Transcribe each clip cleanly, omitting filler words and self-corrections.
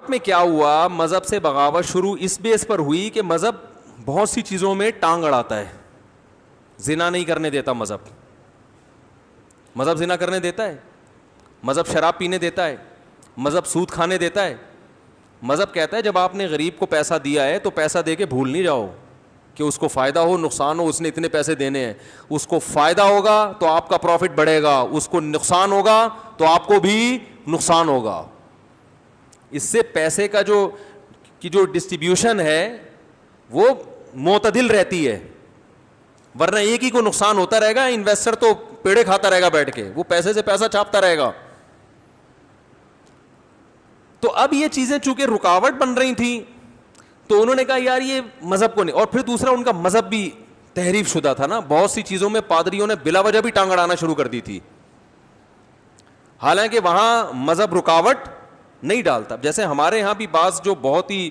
میں کیا ہوا, مذہب سے بغاوت شروع اس بیس پر ہوئی کہ مذہب بہت سی چیزوں میں ٹانگ اڑاتا ہے. زنا نہیں کرنے دیتا مذہب, مذہب زنا کرنے دیتا ہے, مذہب شراب پینے دیتا ہے, مذہب سود کھانے دیتا ہے. مذہب کہتا ہے جب آپ نے غریب کو پیسہ دیا ہے تو پیسہ دے کے بھول نہیں جاؤ کہ اس کو فائدہ ہو نقصان ہو, اس نے اتنے پیسے دینے ہیں. اس کو فائدہ ہوگا تو آپ کا پروفٹ بڑھے گا, اس کو نقصان ہوگا تو آپ کو بھی نقصان ہوگا. اس سے پیسے کا جو ڈسٹریبیوشن ہے وہ معتدل رہتی ہے, ورنہ ایک ہی کو نقصان ہوتا رہے گا, انویسٹر تو پیڑے کھاتا رہے گا بیٹھ کے, وہ پیسے سے پیسہ چھاپتا رہے گا. تو اب یہ چیزیں چونکہ رکاوٹ بن رہی تھیں تو انہوں نے کہا یار یہ مذہب کو نہیں. اور پھر دوسرا ان کا مذہب بھی تحریف شدہ تھا نا, بہت سی چیزوں میں پادریوں نے بلا وجہ بھی ٹانگ اڑانا شروع کر دی تھی, حالانکہ وہاں مذہب رکاوٹ نہیں ڈالتا. جیسے ہمارے ہاں بھی بعض جو بہت ہی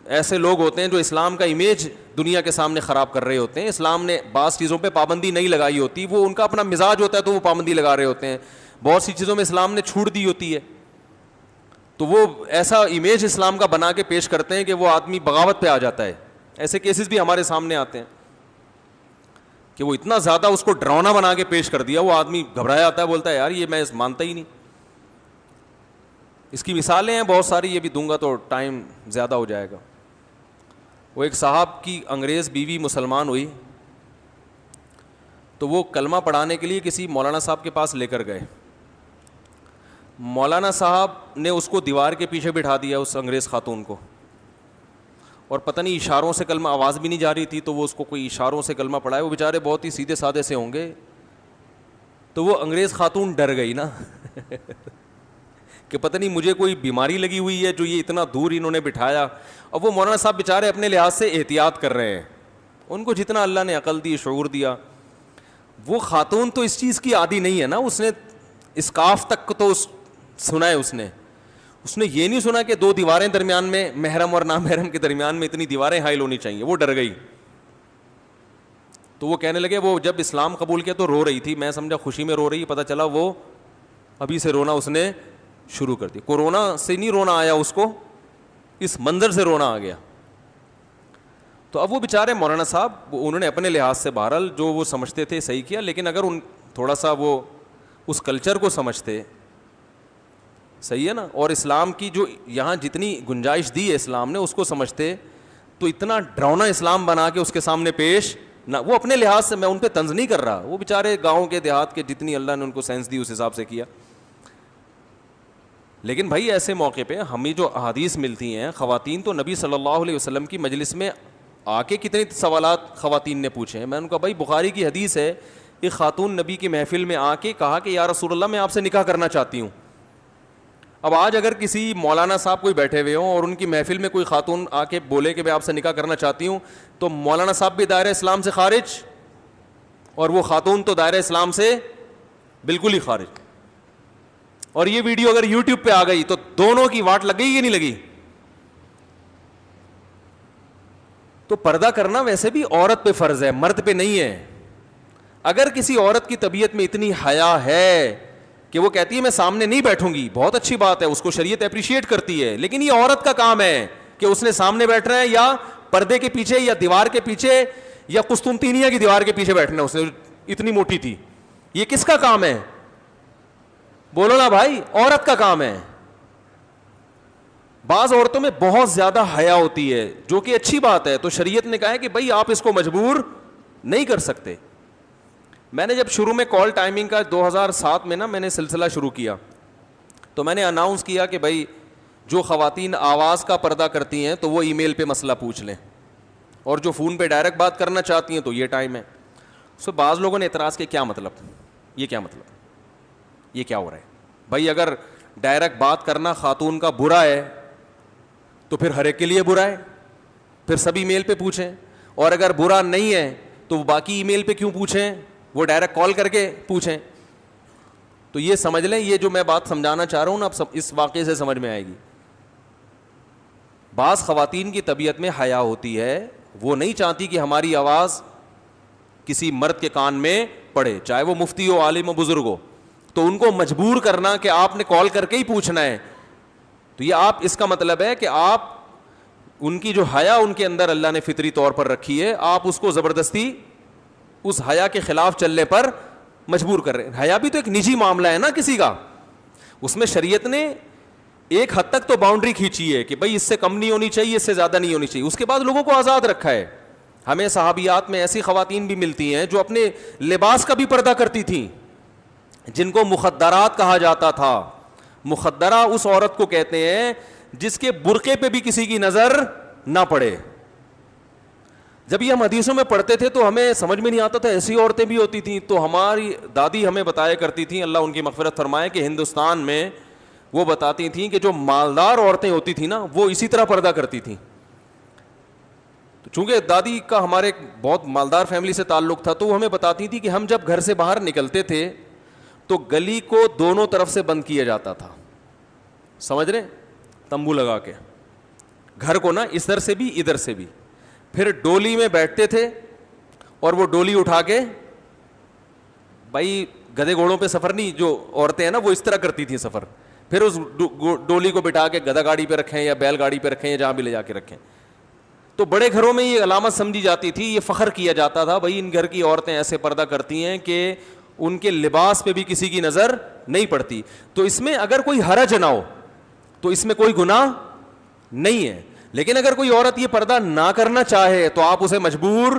ایسے لوگ ہوتے ہیں جو اسلام کا امیج دنیا کے سامنے خراب کر رہے ہوتے ہیں, اسلام نے بعض چیزوں پہ پابندی نہیں لگائی ہوتی, وہ ان کا اپنا مزاج ہوتا ہے تو وہ پابندی لگا رہے ہوتے ہیں. بہت سی چیزوں میں اسلام نے چھوٹ دی ہوتی ہے تو وہ ایسا امیج اسلام کا بنا کے پیش کرتے ہیں کہ وہ آدمی بغاوت پہ آ جاتا ہے. ایسے کیسز بھی ہمارے سامنے آتے ہیں کہ وہ اتنا زیادہ اس کو ڈراؤنا بنا کے پیش کر دیا, وہ آدمی گھبرایا آتا ہے, بولتا ہے یار یہ میں مانتا ہی نہیں. اس کی مثالیں ہیں بہت ساری, یہ بھی دوں گا تو ٹائم زیادہ ہو جائے گا. وہ ایک صاحب کی انگریز بیوی مسلمان ہوئی تو وہ کلمہ پڑھانے کے لیے کسی مولانا صاحب کے پاس لے کر گئے. مولانا صاحب نے اس کو دیوار کے پیچھے بٹھا دیا اس انگریز خاتون کو, اور پتہ نہیں اشاروں سے کلمہ, آواز بھی نہیں جا رہی تھی تو وہ اس کو کوئی اشاروں سے کلمہ پڑھائے. وہ بیچارے بہت ہی سیدھے سادے سے ہوں گے, تو وہ انگریز خاتون ڈر گئی نا کہ پتہ نہیں مجھے کوئی بیماری لگی ہوئی ہے جو یہ اتنا دور انہوں نے بٹھایا. اب وہ مولانا صاحب بیچارے اپنے لحاظ سے احتیاط کر رہے ہیں, ان کو جتنا اللہ نے عقل دی شعور دیا. وہ خاتون تو اس چیز کی عادی نہیں ہے نا, اس نے اس کاف تک تو سنا ہے, اس نے یہ نہیں سنا کہ دو دیواریں درمیان میں, محرم اور نامحرم کے درمیان میں اتنی دیواریں حائل ہونی چاہیے. وہ ڈر گئی. تو وہ کہنے لگے, وہ جب اسلام قبول کیا تو رو رہی تھی, میں سمجھا خوشی میں رو رہی, پتہ چلا وہ ابھی سے رونا اس نے شروع کر دی. کورونا سے نہیں رونا آیا اس کو, اس منظر سے رونا آ گیا. تو اب وہ بیچارے مولانا صاحب انہوں نے اپنے لحاظ سے بہرحال جو وہ سمجھتے تھے صحیح کیا, لیکن اگر ان تھوڑا سا وہ اس کلچر کو سمجھتے, صحیح ہے نا, اور اسلام کی جو یہاں جتنی گنجائش دی ہے اسلام نے اس کو سمجھتے, تو اتنا ڈراؤنا اسلام بنا کے اس کے سامنے پیش نہ. وہ اپنے لحاظ سے, میں ان پہ طنز نہیں کر رہا, وہ بیچارے گاؤں کے دیہات کے جتنی اللہ نے ان کو سینس دی اس حساب سے کیا. لیکن بھائی ایسے موقع پہ ہمیں جو احادیث ملتی ہیں, خواتین تو نبی صلی اللہ علیہ وسلم کی مجلس میں آ کے کتنے سوالات خواتین نے پوچھے ہیں. میں نے کہا بھائی بخاری کی حدیث ہے, ایک خاتون نبی کی محفل میں آ کے کہا کہ یا رسول اللہ میں آپ سے نکاح کرنا چاہتی ہوں. اب آج اگر کسی مولانا صاحب کوئی بیٹھے ہوئے ہوں اور ان کی محفل میں کوئی خاتون آ کے بولے کہ میں آپ سے نکاح کرنا چاہتی ہوں, تو مولانا صاحب بھی دائرہ اسلام سے خارج اور وہ خاتون تو دائرہ اسلام سے بالکل ہی خارج. اور یہ ویڈیو اگر یوٹیوب پہ آ گئی تو دونوں کی واٹ لگ گئی کہ نہیں لگی. تو پردہ کرنا ویسے بھی عورت پہ فرض ہے, مرد پہ نہیں ہے. اگر کسی عورت کی طبیعت میں اتنی حیا ہے کہ وہ کہتی ہے میں سامنے نہیں بیٹھوں گی, بہت اچھی بات ہے, اس کو شریعت اپریشیٹ کرتی ہے, لیکن یہ عورت کا کام ہے کہ اس نے سامنے بیٹھنا ہے یا پردے کے پیچھے یا دیوار کے پیچھے یا قسطنطینیہ کی دیوار کے پیچھے بیٹھنا ہے. اس نے اتنی موٹی تھی, یہ کس کا کام ہے؟ بولو نا بھائی, عورت کا کام ہے. بعض عورتوں میں بہت زیادہ حیا ہوتی ہے جو کہ اچھی بات ہے, تو شریعت نے کہا ہے کہ بھائی آپ اس کو مجبور نہیں کر سکتے. میں نے جب شروع میں کال ٹائمنگ کا 2007 میں نا میں نے سلسلہ شروع کیا, تو میں نے اناؤنس کیا کہ بھائی جو خواتین آواز کا پردہ کرتی ہیں تو وہ ای میل پہ مسئلہ پوچھ لیں, اور جو فون پہ ڈائریکٹ بات کرنا چاہتی ہیں تو یہ ٹائم ہے. سو بعض لوگوں نے اعتراض کیا, کیا مطلب, یہ کیا مطلب, یہ کیا ہو رہا ہے بھائی؟ اگر ڈائریکٹ بات کرنا خاتون کا برا ہے تو پھر ہر ایک کے لیے برا ہے, پھر سب ای میل پہ پوچھیں, اور اگر برا نہیں ہے تو باقی ای میل پہ کیوں پوچھیں, وہ ڈائریکٹ کال کر کے پوچھیں. تو یہ سمجھ لیں, یہ جو میں بات سمجھانا چاہ رہا ہوں نا اب اس واقعے سے سمجھ میں آئے گی. بعض خواتین کی طبیعت میں حیا ہوتی ہے, وہ نہیں چاہتی کہ ہماری آواز کسی مرد کے کان میں پڑے, چاہے وہ مفتی ہو, عالم ہو, بزرگ ہو. تو ان کو مجبور کرنا کہ آپ نے کال کر کے ہی پوچھنا ہے, تو یہ آپ, اس کا مطلب ہے کہ آپ ان کی جو حیا ان کے اندر اللہ نے فطری طور پر رکھی ہے, آپ اس کو زبردستی اس حیا کے خلاف چلنے پر مجبور کر رہے ہیں. حیا بھی تو ایک نجی معاملہ ہے نا کسی کا, اس میں شریعت نے ایک حد تک تو باؤنڈری کھینچی ہے کہ بھائی اس سے کم نہیں ہونی چاہیے, اس سے زیادہ نہیں ہونی چاہیے. اس کے بعد لوگوں کو آزاد رکھا ہے. ہمیں صحابیات میں ایسی خواتین بھی ملتی ہیں جو اپنے لباس کا بھی پردہ کرتی تھیں, جن کو مخدرات کہا جاتا تھا. مخدرہ اس عورت کو کہتے ہیں جس کے برقعے پہ بھی کسی کی نظر نہ پڑے. جب یہ ہم حدیثوں میں پڑھتے تھے تو ہمیں سمجھ میں نہیں آتا تھا ایسی عورتیں بھی ہوتی تھیں. تو ہماری دادی ہمیں بتایا کرتی تھیں, اللہ ان کی مغفرت فرمائے, کہ ہندوستان میں وہ بتاتی تھیں کہ جو مالدار عورتیں ہوتی تھیں نا وہ اسی طرح پردہ کرتی تھیں. تو چونکہ دادی کا ہمارے ایک بہت مالدار فیملی سے تعلق تھا, تو وہ ہمیں بتاتی تھی کہ ہم جب گھر سے باہر نکلتے تھے تو گلی کو دونوں طرف سے بند کیا جاتا تھا, سمجھ رہے, تمبو لگا کے, گھر کو نا اس طرح سے بھی ادھر سے بھی. پھر ڈولی میں بیٹھتے تھے اور وہ ڈولی اٹھا کے, بھائی گدھے گھوڑوں پہ سفر نہیں, جو عورتیں ہیں نا وہ اس طرح کرتی تھیں سفر, پھر اس ڈولی کو بٹھا کے گدھا گاڑی پہ رکھیں یا بیل گاڑی پہ رکھیں یا جہاں بھی لے جا کے رکھیں. تو بڑے گھروں میں یہ علامت سمجھی جاتی تھی, یہ فخر کیا جاتا تھا, بھائی ان گھر کی عورتیں ایسے پردہ کرتی ہیں کہ ان کے لباس پہ بھی کسی کی نظر نہیں پڑتی. تو اس میں اگر کوئی حرج نہ ہو تو اس میں کوئی گناہ نہیں ہے. لیکن اگر کوئی عورت یہ پردہ نہ کرنا چاہے تو آپ اسے مجبور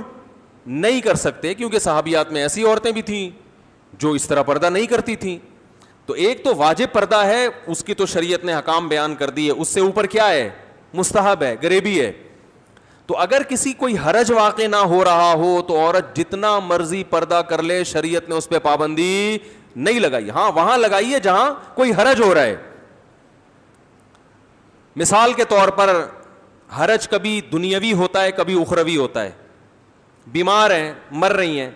نہیں کر سکتے, کیونکہ صحابیات میں ایسی عورتیں بھی تھیں جو اس طرح پردہ نہیں کرتی تھیں. تو ایک تو واجب پردہ ہے, اس کی تو شریعت نے حکام بیان کر دی ہے, اس سے اوپر کیا ہے, مستحب ہے, غریبی ہے. تو اگر کسی کوئی حرج واقع نہ ہو رہا ہو تو عورت جتنا مرضی پردہ کر لے, شریعت نے اس پہ پابندی نہیں لگائی. ہاں وہاں لگائی ہے جہاں کوئی حرج ہو رہا ہے. مثال کے طور پر حرج کبھی دنیاوی ہوتا ہے, کبھی اخروی ہوتا ہے. بیمار ہیں, مر رہی ہیں,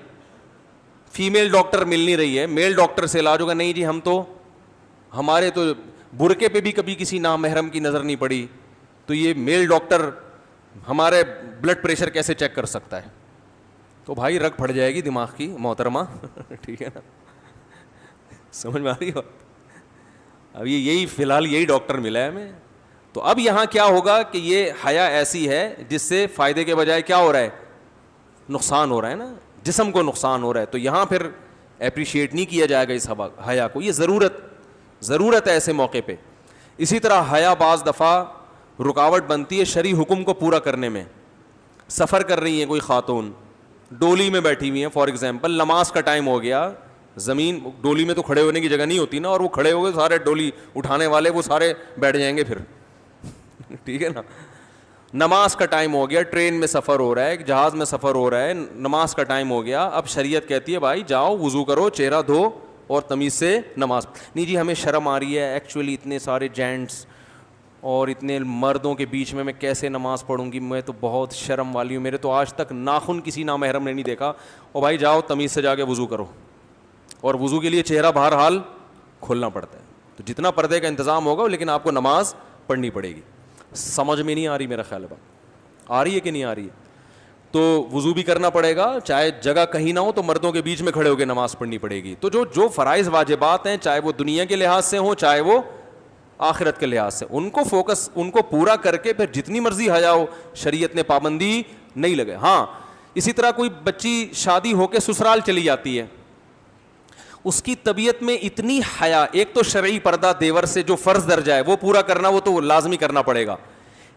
فیمیل ڈاکٹر مل نہیں رہی ہے, میل ڈاکٹر سے علاج ہوگا, نہیں جی ہم تو ہمارے تو برقعے پہ بھی کبھی کسی نامحرم کی نظر نہیں پڑی, تو یہ میل ڈاکٹر ہمارے بلڈ پریشر کیسے چیک کر سکتا ہے. تو بھائی رگ پھٹ جائے گی دماغ کی محترمہ, ٹھیک ہے نا, سمجھ میں آ رہی ہو. اب یہی فی الحال یہی ڈاکٹر ملا ہے ہمیں. تو اب یہاں کیا ہوگا کہ یہ حیا ایسی ہے جس سے فائدے کے بجائے کیا ہو رہا ہے, نقصان ہو رہا ہے نا, جسم کو نقصان ہو رہا ہے. تو یہاں پھر اپریشیٹ نہیں کیا جائے گا اس حیا کو, یہ ضرورت ہے ایسے موقع پہ. اسی طرح حیا بعض دفعہ رکاوٹ بنتی ہے شرعی حکم کو پورا کرنے میں. سفر کر رہی ہیں کوئی خاتون, ڈولی میں بیٹھی ہوئی ہیں, فار ایگزامپل نماز کا ٹائم ہو گیا, زمین ڈولی میں تو کھڑے ہونے کی جگہ نہیں ہوتی نا, اور وہ کھڑے ہو گئے سارے ڈولی اٹھانے والے وہ سارے بیٹھ جائیں گے پھر, ٹھیک ہے نا. نماز کا ٹائم ہو گیا, ٹرین میں سفر ہو رہا ہے, جہاز میں سفر ہو رہا ہے, نماز کا ٹائم ہو گیا. اب شریعت کہتی ہے بھائی جاؤ وضو کرو, چہرہ دھو اور تمیز سے نماز. نہیں جی ہمیں شرم آ رہی ہے, ایکچولی اتنے سارے جینٹس اور اتنے مردوں کے بیچ میں کیسے نماز پڑھوں گی, میں تو بہت شرم والی ہوں, میرے تو آج تک ناخن کسی نامحرم نے نہیں دیکھا. اور بھائی جاؤ تمیز سے جا کے وضو کرو, اور وضو کے لیے چہرہ بہرحال کھولنا پڑتا ہے. تو جتنا پردے کا انتظام ہوگا لیکن آپ کو نماز پڑھنی پڑے گی. سمجھ میں نہیں آ رہی, میرا خیال ہے بات آ رہی ہے کہ نہیں آ رہی ہے. تو وضو بھی کرنا پڑے گا, چاہے جگہ کہیں نہ ہو تو مردوں کے بیچ میں کھڑے ہو کے نماز پڑھنی پڑے گی. تو جو فرائض واجبات ہیں, چاہے وہ دنیا کے لحاظ سے ہوں چاہے وہ آخرت کے لحاظ سے, ان کو فوکس, ان کو پورا کر کے پھر جتنی مرضی حیا ہو, شریعت نے پابندی نہیں لگے. ہاں اسی طرح کوئی بچی شادی ہو کے سسرال چلی جاتی ہے, اس کی طبیعت میں اتنی حیا, ایک تو شرعی پردہ دیور سے جو فرض درجہ ہے وہ پورا کرنا, وہ تو لازمی کرنا پڑے گا.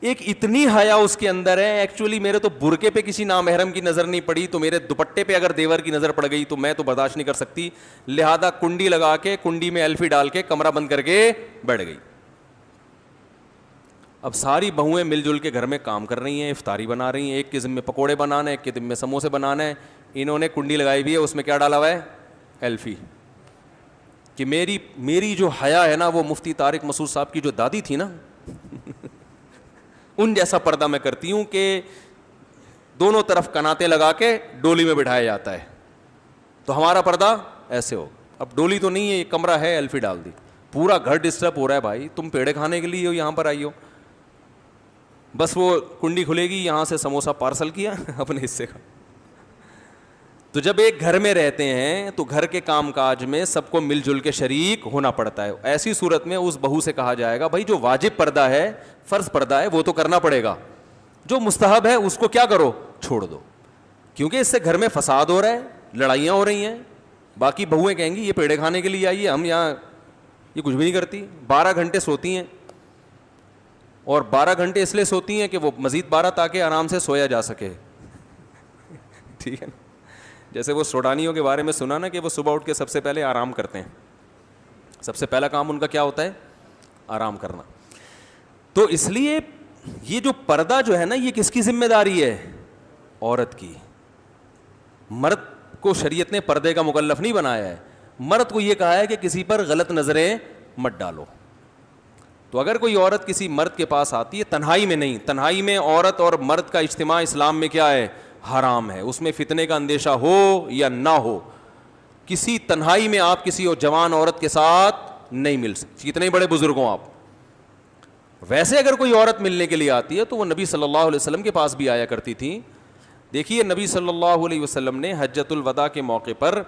ایک اتنی حیا اس کے اندر ہے, ایکچولی میرے تو برقعے پہ کسی نامحرم کی نظر نہیں پڑی, تو میرے دوپٹے پہ اگر دیور کی نظر پڑ گئی تو میں تو برداشت نہیں کر سکتی, لہذا کنڈی لگا کے, کنڈی میں ایلفی ڈال کے کمرہ بند کر کے بیٹھ گئی. اب ساری بہویں مل جل کے گھر میں کام کر رہی ہیں, افطاری بنا رہی ہیں, ایک کے ذمہ پکوڑے بنانا ہے, ایک کے ذمہ سموسے بنانا ہے. انہوں نے کنڈی لگائی ہوئی ہے, اس میں کیا ڈالا ہوا ہے, ایلفی. کہ میری جو حیا ہے نا وہ مفتی طارق مسعود صاحب کی جو دادی تھی نا ان جیسا پردہ میں کرتی ہوں کہ دونوں طرف کناتے لگا کے ڈولی میں بٹھایا جاتا ہے. تو ہمارا پردہ ایسے ہو. اب ڈولی تو نہیں ہے, یہ کمرہ ہے, ایلفی ڈال دی, پورا گھر ڈسٹرب ہو رہا ہے. بھائی تم پیڑے کھانے کے لیے ہو, یہاں پر آئی ہو, بس وہ کنڈی کھلے گی, یہاں سے سموسہ پارسل کیا اپنے حصے کا. تو جب ایک گھر میں رہتے ہیں تو گھر کے کام کاج میں سب کو مل جل کے شریک ہونا پڑتا ہے. ایسی صورت میں اس بہو سے کہا جائے گا بھائی جو واجب پردہ ہے, فرض پردہ ہے, وہ تو کرنا پڑے گا, جو مستحب ہے اس کو کیا کرو, چھوڑ دو, کیونکہ اس سے گھر میں فساد ہو رہا ہے, لڑائیاں ہو رہی ہیں. باقی بہویں کہیں گی یہ پیڑے کھانے کے لیے آئی ہے, ہم یہاں یہ کچھ بھی نہیں کرتی. 12 گھنٹے سوتی ہیں, اور 12 گھنٹے اس لیے سوتی ہیں کہ وہ مزید 12 تاکہ آرام سے سویا جا سکے. ٹھیک ہے نا, جیسے وہ سوڈانیوں کے بارے میں سنا نا کہ وہ صبح اٹھ کے سب سے پہلے آرام کرتے ہیں, سب سے پہلا کام ان کا کیا ہوتا ہے, آرام کرنا. تو اس لیے یہ جو پردہ جو ہے نا یہ کس کی ذمہ داری ہے, عورت کی. مرد کو شریعت نے پردے کا مکلف نہیں بنایا ہے, مرد کو یہ کہا ہے کہ کسی پر غلط نظریں مت ڈالو. تو اگر کوئی عورت کسی مرد کے پاس آتی ہے, تنہائی میں نہیں, تنہائی میں عورت اور مرد کا اجتماع اسلام میں کیا ہے, حرام ہے, اس میں فتنے کا اندیشہ ہو یا نہ ہو. کسی تنہائی میں آپ کسی اور جوان عورت کے ساتھ نہیں مل سکتے, کتنے بڑے بزرگ ہوں آپ. ویسے اگر کوئی عورت ملنے کے لیے آتی ہے تو وہ نبی صلی اللہ علیہ وسلم کے پاس بھی آیا کرتی تھی. دیکھیے نبی صلی اللہ علیہ وسلم نے حجۃ الوداع کے موقع پر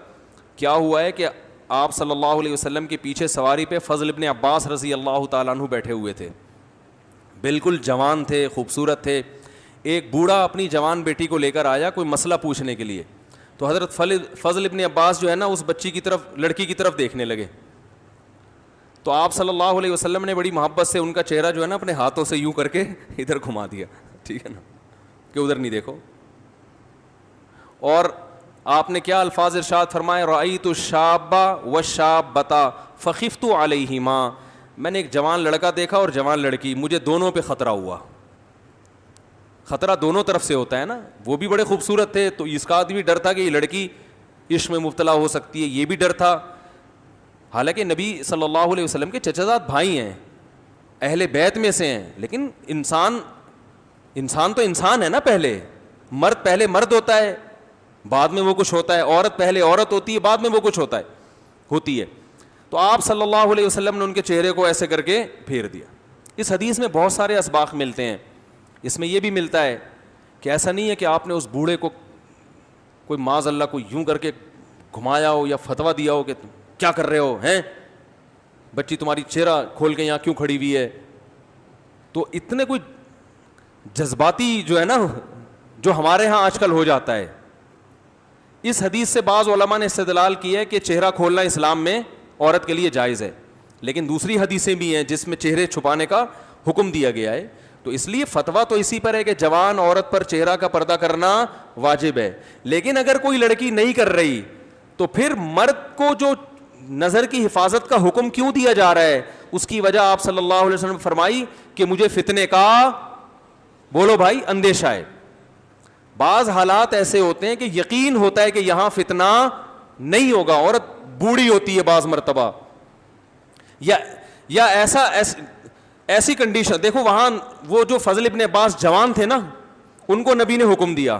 کیا ہوا ہے کہ آپ صلی اللہ علیہ وسلم کے پیچھے سواری پہ فضل ابن عباس رضی اللہ تعالیٰ عنہ بیٹھے ہوئے تھے, بالکل جوان تھے, خوبصورت تھے. ایک بوڑھا اپنی جوان بیٹی کو لے کر آیا کوئی مسئلہ پوچھنے کے لیے, تو حضرت فضل ابن عباس جو ہے نا اس بچی کی طرف, لڑکی کی طرف دیکھنے لگے. تو آپ صلی اللہ علیہ وسلم نے بڑی محبت سے ان کا چہرہ جو ہے نا اپنے ہاتھوں سے یوں کر کے ادھر گھما دیا, ٹھیک ہے نا, کہ ادھر نہیں دیکھو. اور آپ نے کیا الفاظ ارشاد فرمائے, رأیت الشاب والشابۃ فخفت علیہما, میں نے ایک جوان لڑکا دیکھا اور جوان لڑکی, مجھے دونوں پہ خطرہ ہوا. خطرہ دونوں طرف سے ہوتا ہے نا, وہ بھی بڑے خوبصورت تھے تو اس کا بھی ڈر تھا کہ یہ لڑکی عشق میں مبتلا ہو سکتی ہے, یہ بھی ڈر تھا. حالانکہ نبی صلی اللہ علیہ وسلم کے چچا زاد بھائی ہیں, اہل بیت میں سے ہیں, لیکن انسان تو انسان ہے نا. پہلے مرد ہوتا ہے, بعد میں وہ کچھ ہوتا ہے. عورت پہلے عورت ہوتی ہے, بعد میں وہ کچھ ہوتی ہے. تو آپ صلی اللہ علیہ وسلم نے ان کے چہرے کو ایسے کر کے پھیر دیا. اس حدیث میں بہت سارے اسباق ملتے ہیں. اس میں یہ بھی ملتا ہے کہ ایسا نہیں ہے کہ آپ نے اس بوڑھے کو کوئی معاذ اللہ کو یوں کر کے گھمایا ہو یا فتویٰ دیا ہو کہ کیا کر رہے ہو ہیں, بچی تمہاری چہرہ کھول کے یہاں کیوں کھڑی ہوئی ہے. تو اتنے کوئی جذباتی جو ہے نا, جو ہمارے ہاں آج کل ہو جاتا ہے. اس حدیث سے بعض علماء نے استدلال کی ہے کہ چہرہ کھولنا اسلام میں عورت کے لیے جائز ہے, لیکن دوسری حدیثیں بھی ہیں جس میں چہرے چھپانے کا حکم دیا گیا ہے. تو اس لیے فتویٰ تو اسی پر ہے کہ جوان عورت پر چہرہ کا پردہ کرنا واجب ہے. لیکن اگر کوئی لڑکی نہیں کر رہی تو پھر مرد کو جو نظر کی حفاظت کا حکم کیوں دیا جا رہا ہے, اس کی وجہ آپ صلی اللہ علیہ وسلم نے فرمائی کہ مجھے فتنے کا, بولو بھائی, اندیشہ ہے. بعض حالات ایسے ہوتے ہیں کہ یقین ہوتا ہے کہ یہاں فتنہ نہیں ہوگا, عورت بوڑھی ہوتی ہے بعض مرتبہ, یا ایسی کنڈیشن. دیکھو وہاں وہ جو فضل ابن عباس جوان تھے نا, ان کو نبی نے حکم دیا,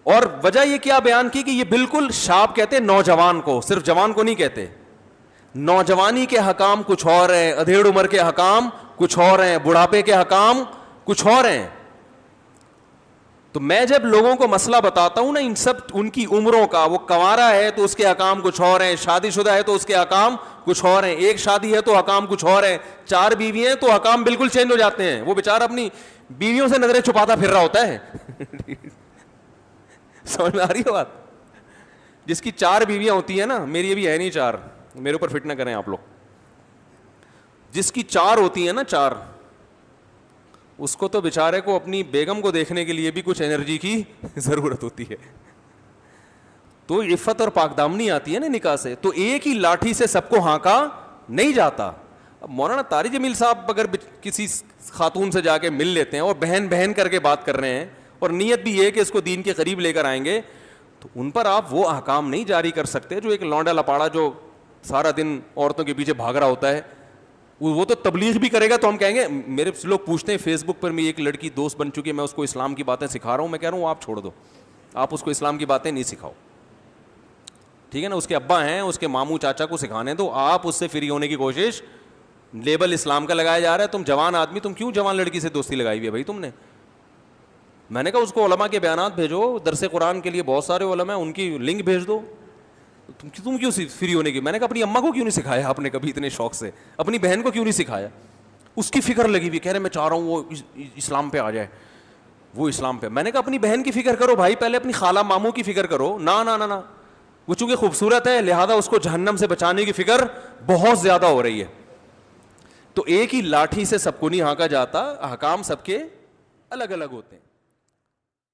اور وجہ یہ کیا بیان کی کہ یہ بالکل شاب کہتے, نوجوان کو, صرف جوان کو نہیں کہتے. نوجوانی کے حکام کچھ اور ہیں, ادھیڑ عمر کے حکام کچھ اور ہیں, بڑھاپے کے حکام کچھ اور ہیں. تو میں جب لوگوں کو مسئلہ بتاتا ہوں نا ان سب ان کی عمروں کا, وہ کنوارا ہے تو اس کے حکام کچھ اور ہیں, شادی شدہ ہے تو اس کے حکام کچھ اور ہیں, ایک شادی ہے تو حکام کچھ اور ہیں, 4 بیوی ہیں تو حکام بالکل چینج ہو جاتے ہیں. وہ بیچارہ اپنی بیویوں سے نظریں چھپاتا پھر رہا ہوتا ہے. سمجھ میں آ رہی ہے بات؟ جس کی 4 بیویاں ہوتی ہیں نا, میری ابھی ہے نہیں 4, میرے اوپر فٹ نہ کریں آپ لوگ, جس کی 4 ہوتی ہیں نا 4, اس کو تو بیچارے کو اپنی بیگم کو دیکھنے کے لیے بھی کچھ انرجی کی ضرورت ہوتی ہے. تو عفت اور پاک دامنی آتی ہے نا نکاح سے. تو ایک ہی لاٹھی سے سب کو ہانکا نہیں جاتا. اب مولانا طارق جمیل صاحب اگر کسی خاتون سے جا کے مل لیتے ہیں اور بہن کر کے بات کر رہے ہیں, اور نیت بھی یہ کہ اس کو دین کے قریب لے کر آئیں گے, تو ان پر آپ وہ احکام نہیں جاری کر سکتے جو ایک لونڈا لپاڑا جو سارا دن عورتوں کے پیچھے بھاگ رہا ہوتا ہے. وہ تو تبلیغ بھی کرے گا تو ہم کہیں گے, میرے لوگ پوچھتے ہیں فیس بک پر, میری ایک لڑکی دوست بن چکی ہے, میں اس کو اسلام کی باتیں سکھا رہا ہوں. میں کہہ رہا ہوں آپ چھوڑ دو, آپ اس کو اسلام کی باتیں نہیں سکھاؤ, ٹھیک ہے نا. اس کے ابا ہیں, اس کے ماموں چاچا کو سکھانے دو, آپ اس سے فری ہونے کی کوشش. لیبل اسلام کا لگایا جا رہا ہے, تم جوان آدمی, تم کیوں جوان لڑکی سے دوستی لگائی ہوئی ہے بھائی تم نے؟ میں نے کہا اس کو علماء کے بیانات بھیجو, درس قرآن کے لیے بہت سارے علماء ہیں, ان کی لنک بھیج دو. تم کیوں فری ہونے کی؟ میں نے کہا اپنی اماں کو کیوں نہیں سکھایا آپ نے کبھی اتنے شوق سے, اپنی بہن کو کیوں نہیں سکھایا؟ اس کی فکر لگی ہوئی, کہہ رہے میں چاہ رہا ہوں وہ اسلام پہ آ جائے, وہ اسلام پہ. میں نے کہا اپنی بہن کی فکر کرو بھائی, پہلے اپنی خالہ ماموں کی فکر کرو. نا نا نا نا, وہ چونکہ خوبصورت ہے لہذا اس کو جہنم سے بچانے کی فکر بہت زیادہ ہو رہی ہے. تو ایک ہی لاٹھی سے سب کو نہیں ہانکا جاتا, احکام سب کے الگ الگ ہوتے ہیں.